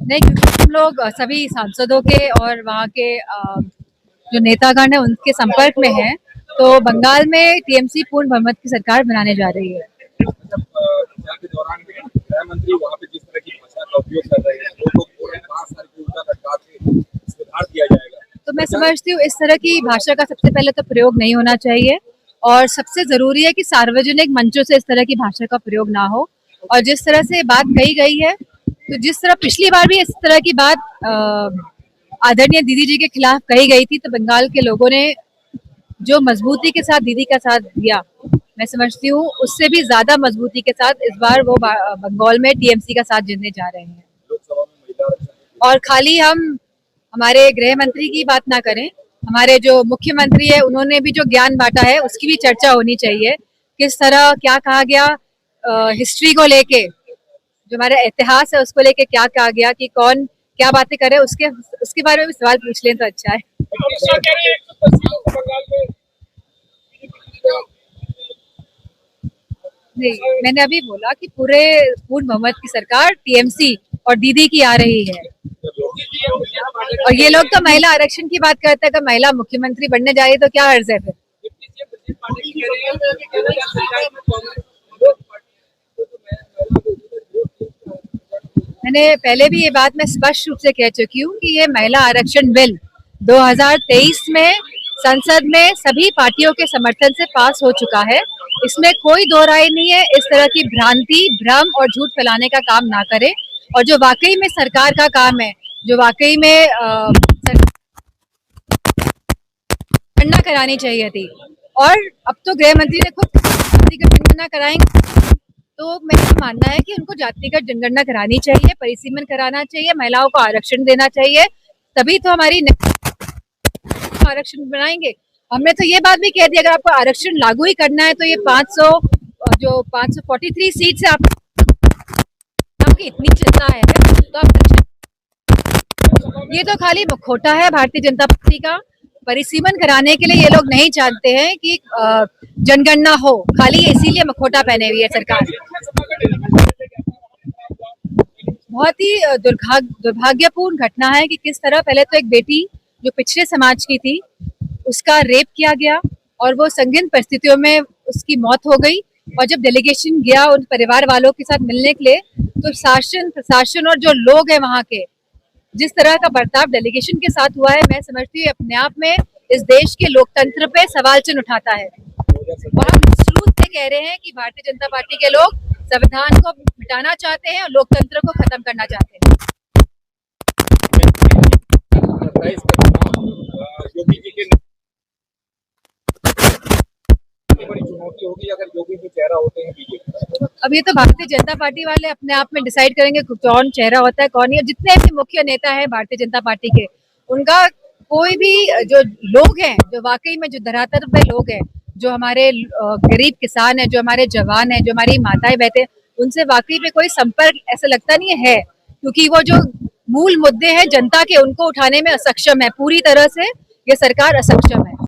नहीं, क्योंकि हम लोग सभी सांसदों के और वहाँ के जो नेतागण है उनके संपर्क में हैं, तो बंगाल में टीएमसी पूर्ण बहुमत की सरकार बनाने जा रही है। चर्चा के दौरान गृह मंत्री वहाँ पे जिस तरह की भाषा का उपयोग कर रहे हैं, वो लोग बोल रहे हैं 5 साल की उल्टा लटका के सुधार दिया जाएगा। तो मैं समझती हूँ इस तरह की भाषा का सबसे पहले तो प्रयोग नहीं होना चाहिए, और सबसे जरूरी है कि सार्वजनिक मंचों से इस तरह की भाषा का प्रयोग ना हो। और जिस तरह से बात कही गई है, तो जिस तरह पिछली बार भी इस तरह की बात आदरणीय दीदी जी के खिलाफ कही गई थी, तो बंगाल के लोगों ने जो मजबूती के साथ दीदी का साथ दिया, मैं समझती हूँ उससे भी ज्यादा मजबूती के साथ इस बार वो बंगाल में टीएमसी का साथ देने जा रहे हैं। लोकसभा में महिला और खाली हम हमारे गृह मंत्री की बात ना करें, हमारे जो मुख्यमंत्री है उन्होंने भी जो ज्ञान बांटा है उसकी भी चर्चा होनी चाहिए। किस तरह क्या कहा गया, हिस्ट्री को लेके, जो हमारा इतिहास है उसको लेके क्या कहा गया, कि कौन क्या बातें करे, उसके बारे में भी सवाल पूछ लें तो अच्छा है। नहीं, मैंने अभी बोला कि पूर्ण बहुमत की सरकार टीएमसी और दीदी की आ रही है। और ये लोग तो महिला आरक्षण की बात करते हैं, अगर महिला मुख्यमंत्री बनने जा रही है तो क्या अर्ज है फिर। मैंने पहले भी ये बात मैं स्पष्ट रूप से कह चुकी हूँ कि ये महिला आरक्षण बिल 2023 में संसद में सभी पार्टियों के समर्थन से पास हो चुका है। इसमें कोई दो राय नहीं है। इस तरह की भ्रांति, भ्रम और झूठ फैलाने का काम ना करे। और जो वाकई में सरकार का काम है, जो वाकई में गणना करानी चाहिए थी, और अब तो गृह मंत्री ने खुद जातिगत जनगणना कराएंगे, तो मेरा मानना है कि उनको जातिगत जनगणना करानी चाहिए, परिसीमन कराना चाहिए, महिलाओं को आरक्षण देना चाहिए, तभी तो हमारी आरक्षण बनाएंगे। हमने तो ये बात भी कह दी, अगर आपको आरक्षण लागू ही करना है तो ये 543 सीट से आपकी इतनी चिंता है, तो आप ये तो खाली मुखौटा है भारतीय जनता पार्टी का। परिसीमन कराने के लिए ये लोग नहीं चाहते हैं कि जनगणना हो, खाली इसीलिए मुखौटा पहने हुई है सरकार। बहुत ही दुर्भाग्यपूर्ण घटना है कि किस तरह पहले तो एक बेटी जो पिछड़े समाज की थी उसका रेप किया गया, और वो संगीन परिस्थितियों में उसकी मौत हो गई। और जब डेलीगेशन गया उन परिवार वालों के साथ मिलने के लिए, तो शासन प्रशासन और जो लोग हैं वहाँ के, जिस तरह का बर्ताव डेलीगेशन के साथ हुआ है, मैं समझती हूँ अपने आप में इस देश के लोकतंत्र पे सवाल चिन्ह उठाता है। और हम शुरू से कह रहे हैं कि भारतीय जनता पार्टी के लोग संविधान को मिटाना चाहते हैं और लोकतंत्र को खत्म करना चाहते हैं। योगी जी के बड़ी चुनौती होगी अगर योगी जी चेहरा होते हैं बीजेपी। अब ये तो भारतीय जनता पार्टी वाले अपने आप में डिसाइड करेंगे कौन चेहरा होता है कौन नहीं। जितने भी मुख्य नेता हैं भारतीय जनता पार्टी के, उनका कोई भी जो लोग हैं, जो वाकई में जो धरातल पे लोग हैं, जो हमारे गरीब किसान है, जो हमारे जवान है, जो हमारी माताएं बहते, उनसे वाकई में कोई संपर्क ऐसा लगता नहीं है, क्योंकि वो जो मूल मुद्दे हैं जनता के, उनको उठाने में असक्षम है। पूरी तरह से ये सरकार असक्षम है।